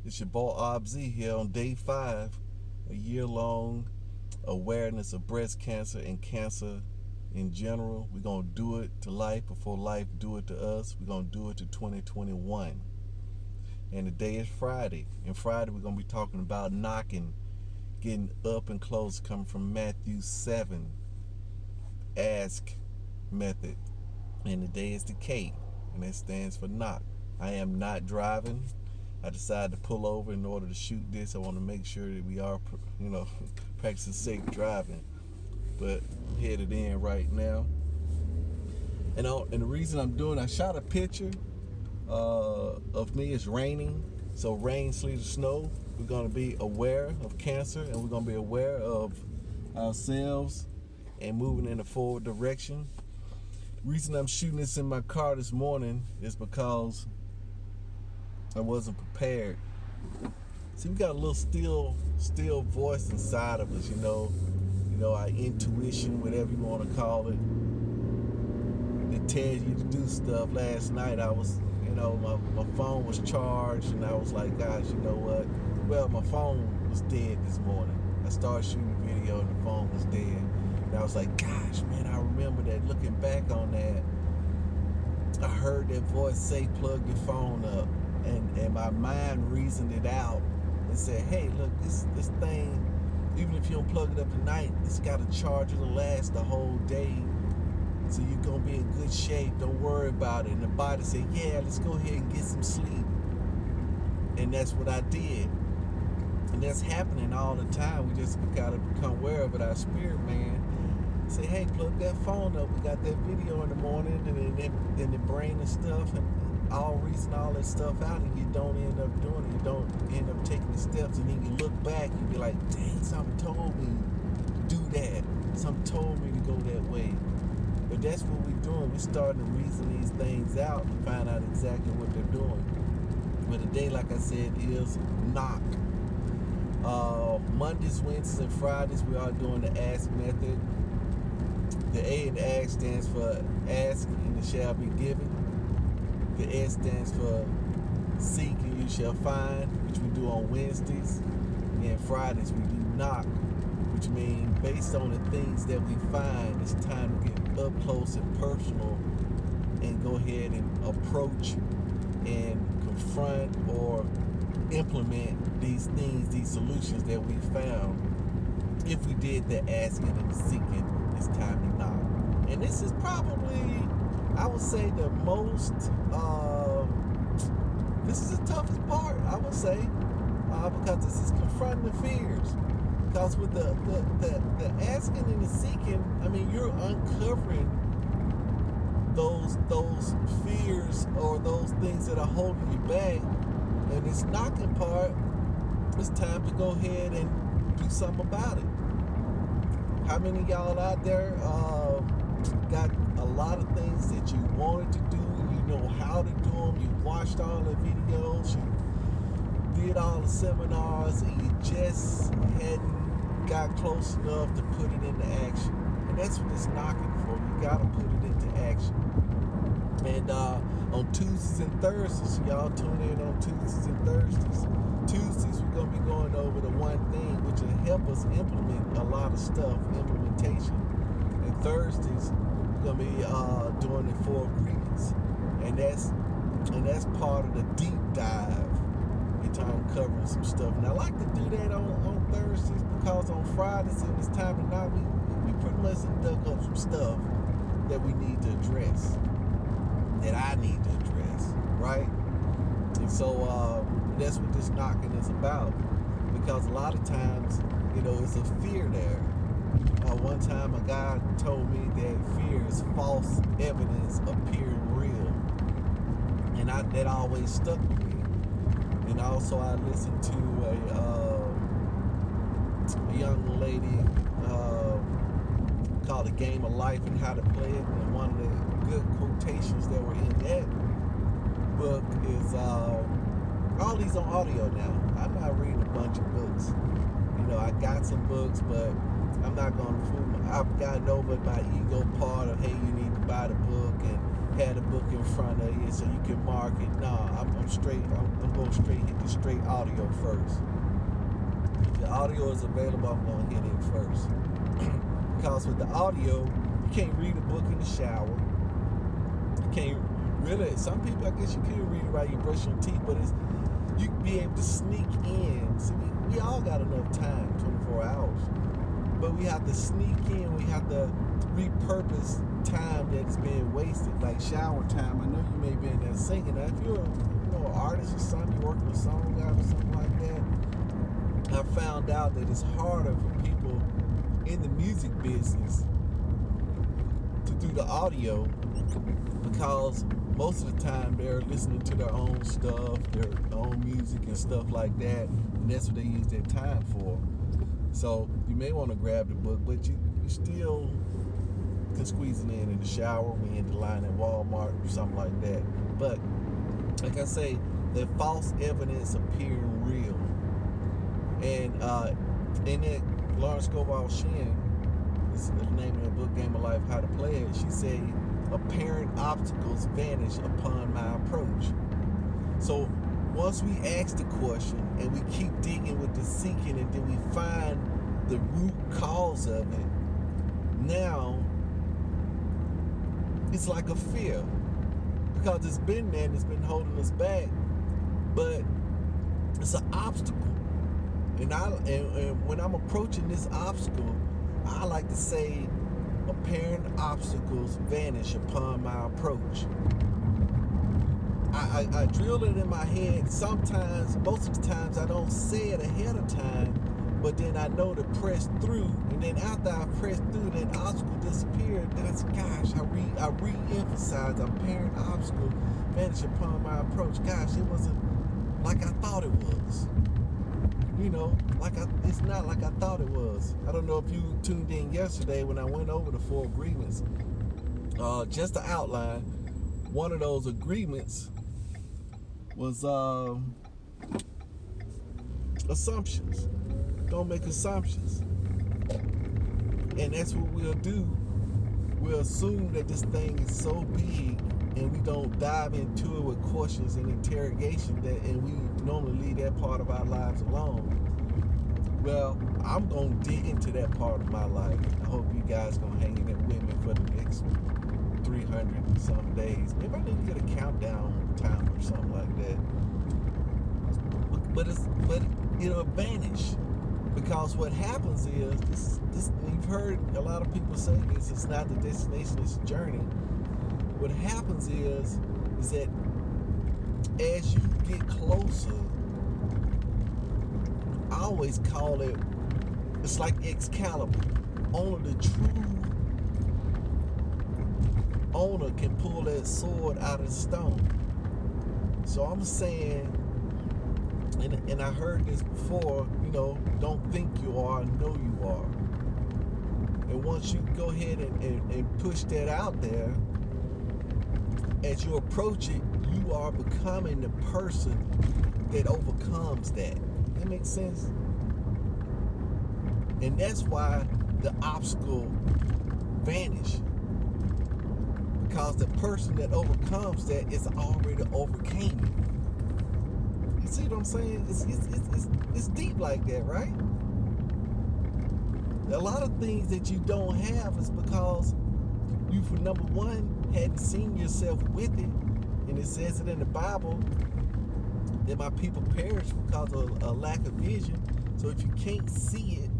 It's your boy Obz here on day 5, a year-long awareness of breast cancer and cancer in general. We're going to do it to life before life do it to us. We're going to do it to 2021. And today is Friday. And Friday we're going to be talking about knocking, getting up and close, coming from Matthew 7, ask method. And today is the K, and that stands for knock. I am not driving. I decided to pull over in order to shoot this. I want to make sure that we are, practicing safe driving. But I'm headed in right now. And the reason I'm doing, I shot a picture of me. It's raining. So rain, sleet, or snow. We're going to be aware of cancer, and we're going to be aware of ourselves and moving in a forward direction. The reason I'm shooting this in my car this morning is because I wasn't prepared. See, we got a little still voice inside of us, our intuition, whatever you want to call it, that tells you to do stuff. Last night I was, my phone was charged, and I was like, gosh, you know what? Well, my phone was dead this morning. I started shooting a video and the phone was dead. And I was like, gosh, man, I remember that. Looking back on that, I heard that voice say, plug your phone up. And my mind reasoned it out and said, hey, look, this thing, even if you don't plug it up tonight, it's got a charger to last the whole day. So you're going to be in good shape. Don't worry about it. And the body said, yeah, let's go ahead and get some sleep. And that's what I did. And that's happening all the time. We just got to become aware of it. Our spirit, man, say, hey, plug that phone up. We got that video in the morning, and then the brain and stuff, and all reason all that stuff out, and you don't end up doing it. You don't end up taking the steps, and then you look back, you be like, dang, something told me to do that. Something told me to go that way. But that's what we're doing. We're starting to reason these things out and find out exactly what they're doing. But today, like I said, is knock. Mondays, Wednesdays, and Fridays, we are doing the ask method. The A in ask stands for ask and it shall be given. The S stands for seek and you shall find, which we do on Wednesdays. And Fridays we do knock, which means based on the things that we find, it's time to get up close and personal and go ahead and approach and confront or implement these things, these solutions that we found. If we did the asking and the seeking, it's time to knock. And this is probably, I would say, the most, this is the toughest part, I would say, because this is confronting the fears. Because with the asking and the seeking, I mean, you're uncovering those fears or those things that are holding you back. And this knocking part, it's time to go ahead and do something about it. How many of y'all out there got a lot of things that you wanted to do, you know how to do them, you watched all the videos, you did all the seminars, and you just hadn't got close enough to put it into action? And that's what it's knocking for. You gotta put it into action. And on Tuesdays and Thursdays, y'all tune in on Tuesdays and Thursdays. Tuesdays, we're going to be going over the one thing which will help us implement a lot of stuff, implementation. And Thursdays, we're going to be doing the 4 agreements. And that's part of the deep dive into uncovering some stuff. And I like to do that on Thursdays because on Fridays, and it's time to knock, we pretty much dug up some stuff that we need to address, that I need to address, right? And so that's what this knocking is about, because a lot of times, it's a fear there. One time a guy told me that fear is false evidence appearing real, and that always stuck with me. And also I listened to a young lady called The Game of Life and How to Play It, and one of the good quotations that were in that book is all these on audio now. I'm not reading a bunch of books. I got some books, but I'm not going to fool I've gotten over my ego part of, hey, you need to buy the book, and had a book in front of you so you can mark it. Nah, I'm straight. I'm going straight, hit the straight audio first. If the audio is available, I'm going to hit it first. Because with the audio, you can't read a book in the shower. You can't really, some people, I guess you can read it while you brush your teeth, but you can be able to sneak in. See, we all got enough time, 24 hours. But we have to sneak in, we have to repurpose time that's being wasted, like shower time. I know you may be in there singing. Now, if you're an artist or something, you're working a song out or something like that, I found out that it's harder for people in the music business to do the audio because most of the time they're listening to their own stuff, their own music and stuff like that, and that's what they use their time for. So you may want to grab the book, but you still can squeeze it in the shower, when you're in the line at Walmart or something like that. But like I say, that false evidence appearing real. And in that Lawrence Scovel Shinn, this is the name of the book, Game of Life, How to Play It, she said, apparent obstacles vanish upon my approach. So once we ask the question and we keep digging with the seeking and then we find the root cause of it, now it's like a fear because it's been there and it's been holding us back, but it's an obstacle. And when I'm approaching this obstacle, I like to say apparent obstacles vanish upon my approach. I drill it in my head. Sometimes, most of the times, I don't say it ahead of time, but then I know to press through. And then after I press through, that obstacle disappeared. Then I say, gosh, I re-emphasize apparent obstacle vanish upon my approach. Gosh, it wasn't like I thought it was. You know, it's not like I thought it was. I don't know if you tuned in yesterday when I went over the 4 agreements. Just to outline, one of those agreements was assumptions. Don't make assumptions. And that's what we'll do. We'll assume that this thing is so big and we don't dive into it with questions and interrogation, and we normally leave that part of our lives alone. Well, I'm going to dig into that part of my life. I hope you guys going to hang in there with me for the next 300 and some days. Maybe I need to get a countdown time or something like that. But it'll vanish, because what happens is this. You've heard a lot of people say this. It's not the destination; it's the journey. What happens is that as you get closer, I always call it. It's like Excalibur. Only the true owner can pull that sword out of the stone. So I'm saying, and I heard this before, don't think you are, know you are. And once you go ahead and push that out there, as you approach it, you are becoming the person that overcomes that. That makes sense? And that's why the obstacle vanishes. Because the person that overcomes that is already overcame it. You see what I'm saying? It's deep like that, right? A lot of things that you don't have is because you, for number one, hadn't seen yourself with it. And it says it in the Bible that my people perish because of a lack of vision. So if you can't see it,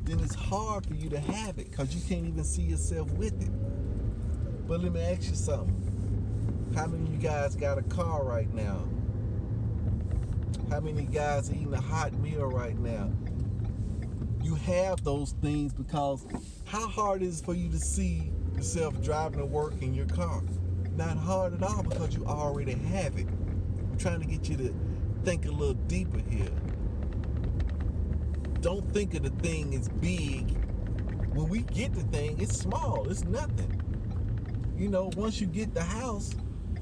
then it's hard for you to have it because you can't even see yourself with it. But let me ask you something. How many of you guys got a car right now? How many guys are eating a hot meal right now? You have those things because how hard is it for you to see yourself driving to work in your car? Not hard at all, because you already have it. I'm trying to get you to think a little deeper here. Don't think of the thing as big. When we get the thing, it's small. It's nothing. Once you get the house,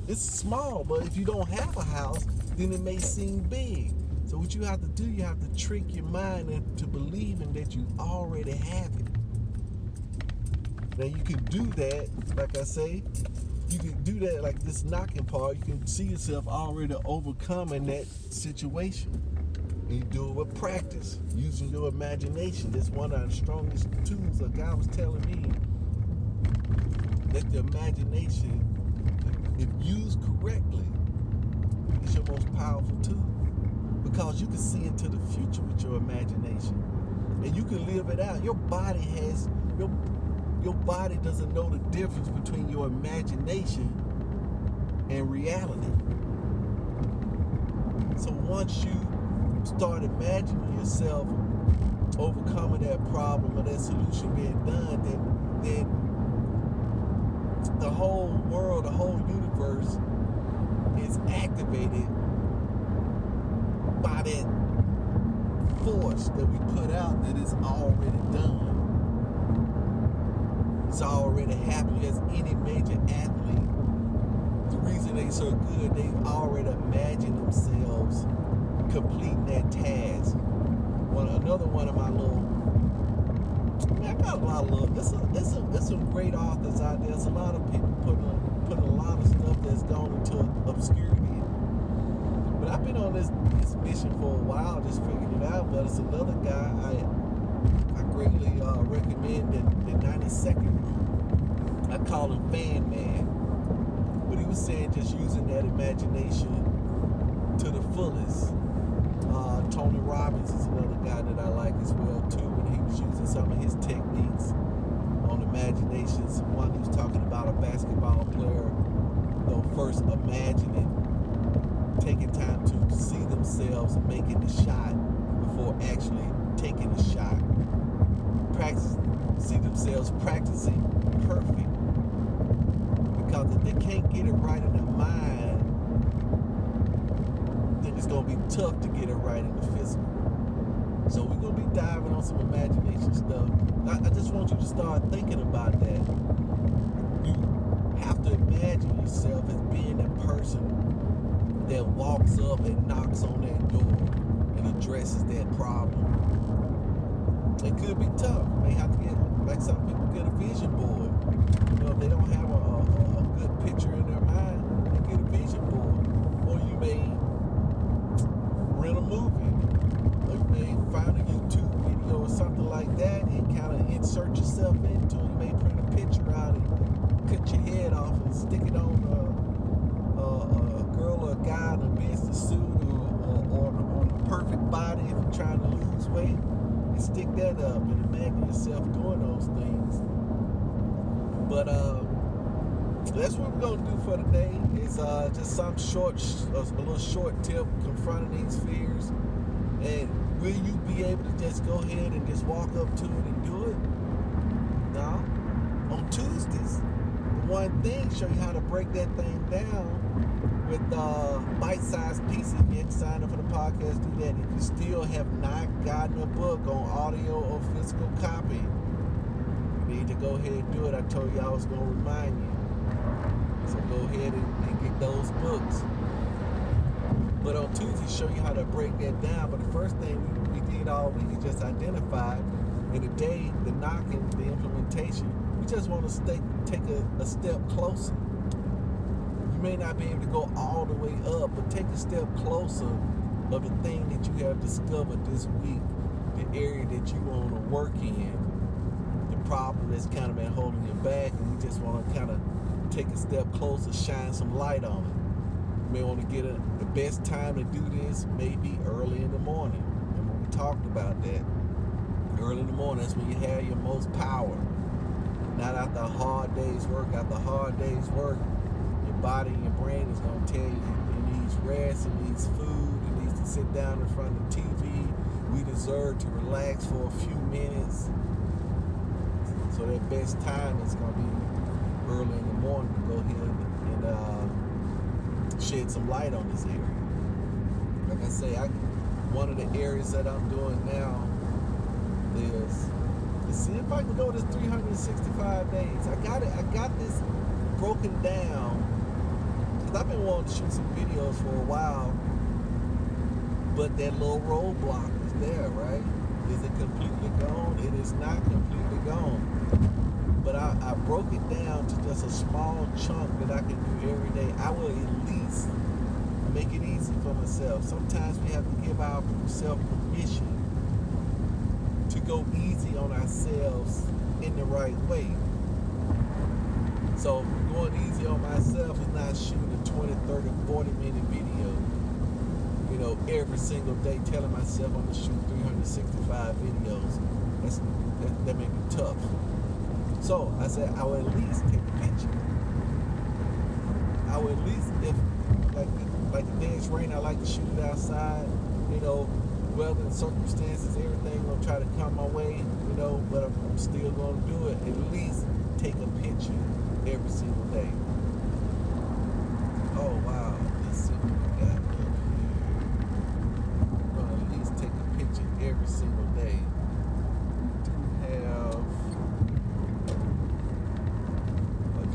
it's small. But if you don't have a house, then it may seem big. So what you have to do, you have to trick your mind into believing that you already have it. Now you can do that, like I say, you can do that, like this knocking part. You can see yourself already overcoming that situation. And you do it with practice, using your imagination. That's one of the strongest tools. A guy was telling me that the imagination, if used correctly, is your most powerful tool. Because you can see into the future with your imagination. And you can live it out. Your body doesn't know the difference between your imagination and reality. So once you start imagining yourself overcoming that problem or that solution being done, then the whole world, the whole universe is activated by that force that we put out that is already done. It's already happened. As any major athlete, the reason they so good, they've already imagined themselves completing that task. Another one of my little, man, I got a lot of love. There's some great authors out there. There's a lot of people putting a lot of stuff that's gone into obscurity. But I've been on this mission for a while, just figuring it out. But it's another guy I greatly recommend, the 90-second rule. I call him Fan Man. But he was saying just using that imagination to the fullest. Tony Robbins is another guy that I like as well too, and he was using some of his techniques on imaginations. One, he was talking about a basketball player, first imagining, taking time to see themselves making the shot before actually taking the shot. See themselves practicing perfect, because if they can't get it right in their mind, it's going to be tough to get it right in the physical. So we're going to be diving on some imagination stuff. I just want you to start thinking about that. You have to imagine yourself as being that person that walks up and knocks on that door and addresses that problem. It could be tough. You may have to get, like some people get a vision board. If they don't have a good picture in their mind, they get a vision board. Or you may rent a movie, or you may find a YouTube video or something like that and kind of insert yourself into it. You may print a picture out and cut your head off and stick it on a girl or a guy in a business suit or on a perfect body if you're trying to lose weight, and stick that up and imagine yourself doing those things. But that's what we're gonna do for today. Is just some a little short tip confronting these fears. And will you be able to just go ahead and just walk up to it and do it? No. On Tuesdays, the one thing, show you how to break that thing down with bite-sized pieces. If you hadn't signed up for the podcast, do that. If you still have not gotten a book on audio or physical copy, you need to go ahead and do it. I told you I was going to remind you. So go ahead and get those books. But on Tuesday, show you how to break that down. But the first thing we did all week is just identify. And today, the knocking, the implementation, we just want to take a step closer. You may not be able to go all the way up, but take a step closer of the thing that you have discovered this week, the area that you want to work in, the problem that's kind of been holding you back, and we just want to kind of take a step closer, shine some light on it. You may want to get the best time to do this, maybe early in the morning. Remember we talked about that. Early in the morning, that's when you have your most power. Not after a hard day's work. After a hard day's work, your body and your brain is going to tell you it needs rest, it needs food, it needs to sit down in front of the TV. We deserve to relax for a few minutes. So that best time is going to be early in the morning to go ahead and shed some light on this area. Like I say, one of the areas that I'm doing now is to see if I can go this 365 days. I got this broken down because I've been wanting to shoot some videos for a while, but that little roadblock is there, right? Is it completely gone? It is not completely gone. but I broke it down to just a small chunk that I can do every day. I will at least make it easy for myself. Sometimes we have to give ourselves permission to go easy on ourselves in the right way. So going easy on myself is not shooting a 20, 30, 40-minute video, every single day telling myself I'm going to shoot 365 videos. That may be tough. So I said I will at least take a picture. I will at least, if like the day it's raining, I like to shoot it outside. Weather and circumstances, everything gonna try to come my way, but I'm still gonna do it. At least take a picture every single day. Oh wow, let's see what we got up here. We're gonna at least take a picture every single day.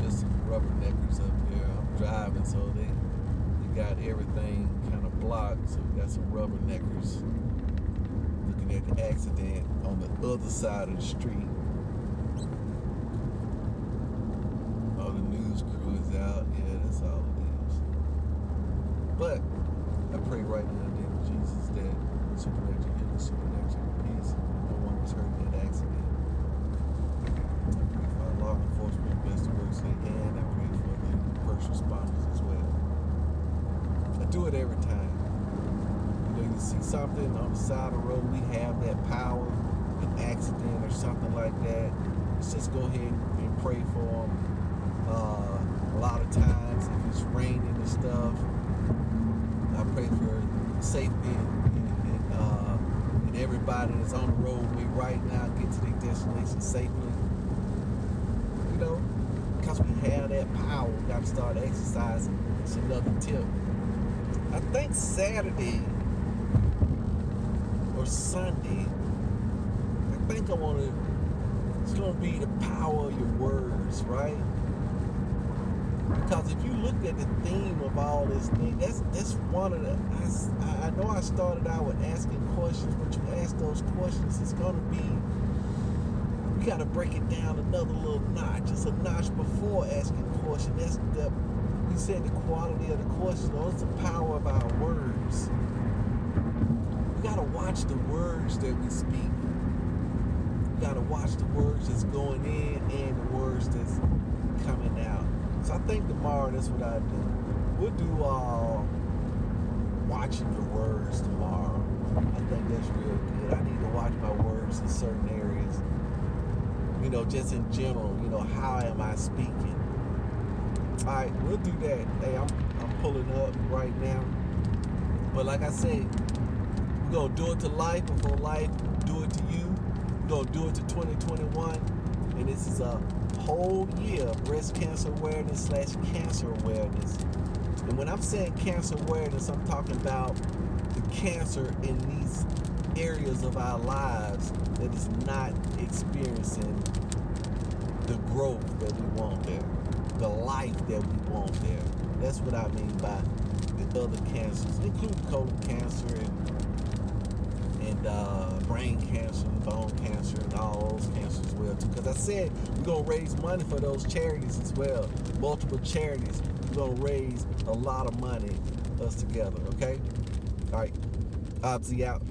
Just some rubberneckers up here. I'm driving, so they got everything kind of blocked. So we got some rubberneckers looking at the accident on the other side of the street. All the news crew is out. Yeah, that's all it is. But I pray right now in the name of Jesus that supernatural healing, supernatural peace, no one was hurt in that accident. I pray for our law enforcement, best works, and I pray for the first responders as well. I do it every time. You see something on the side of the road, we have that power, an accident or something like that. Let's just go ahead and pray for them. A lot of times, if it's raining and stuff, I pray for safety and everybody that's on the roadway right now get to their destination safely. Because we have that power, we got to start exercising. It's another tip. I think Saturday or Sunday, I think it's going to be the power of your words, right? Because if you look at the theme of all this thing, that's one of the, I know I started out with asking questions, but you ask those questions, it's going to be, we got to break it down another little notch. It's a notch before asking questions. You said the quality of the question, it's the power of our words. We got to watch the words that we speak. We got to watch the words that's going in and the words that's coming out. So I think tomorrow, that's what I do. We'll do watching your words tomorrow. I think that's real good. I need to watch my words in certain areas. Just in general, how am I speaking? All right, we'll do that. Hey, I'm pulling up right now. But like I said, we're going to do it to life before life do it to you. We're going to do it to 2021. And this is a whole year of breast cancer awareness / cancer awareness. And when I'm saying cancer awareness, I'm talking about the cancer in these areas of our lives that is not experiencing the growth that we want there, the life that we want there. That's what I mean by the other cancers, including colon cancer and brain cancer, bone cancer, and all those cancers as well too. Because I said we're gonna raise money for those charities as well, multiple charities. We're gonna raise a lot of money us together. Okay, all right. Obviously out.